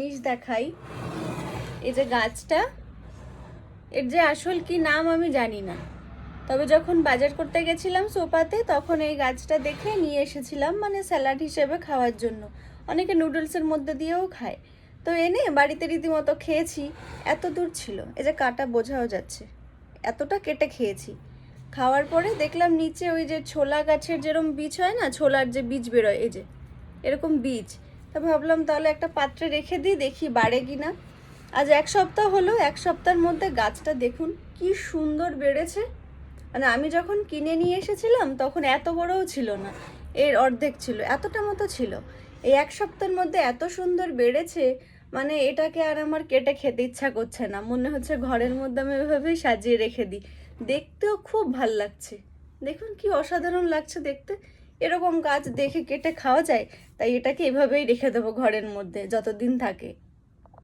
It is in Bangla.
জিনিস দেখাই। এই যে গাছটা, এর যে আসল কি নাম আমি জানি না, তবে যখন বাজার করতে গেছিলাম সোপাতে তখন এই গাছটা দেখে নিয়ে এসেছিলাম, মানে স্যালাড হিসেবে খাওয়ার জন্য। অনেকে নুডলসের মধ্যে দিয়েও খায়। তো এনে বাড়িতে রীতিমতো খেয়েছি। এত দূর ছিল, এই যে কাটা বোঝাও যাচ্ছে, এতটা কেটে খেয়েছি। খাওয়ার পরে দেখলাম নিচে ওই যে ছোলা গাছের যেরকম বীজ হয় না, ছোলার যে বীজ বেরোয়, এই যে এরকম বীজ। তা ভাবলাম তাহলে একটা পাত্রে রেখে দিই, দেখি বাড়ে কিনা। আজ 1 সপ্তাহ হলো, 1 সপ্তাহের মধ্যে গাছটা দেখুন কি সুন্দর বেড়েছে। মানে আমি যখন কিনে নিয়ে এসেছিলাম তখন এত বড়ও ছিল না, এর অর্ধেক ছিল, এতটা মতো ছিল। এই 1 সপ্তাহের মধ্যে এত সুন্দর বেড়েছে, মানে এটাকে আর আমার কেটে খেতে ইচ্ছা করছে না। মনে হচ্ছে ঘরের মধ্যে আমি এভাবেই সাজিয়ে রেখে দিই। দেখতেও খুব ভাল লাগছে। দেখুন কি অসাধারণ লাগছে দেখতে। এরকম গাছ দেখে কেটে খাওয়া যায়? তাই এটাকে এভাবেই রেখে দেবো ঘরের মধ্যে যতদিন থাকে।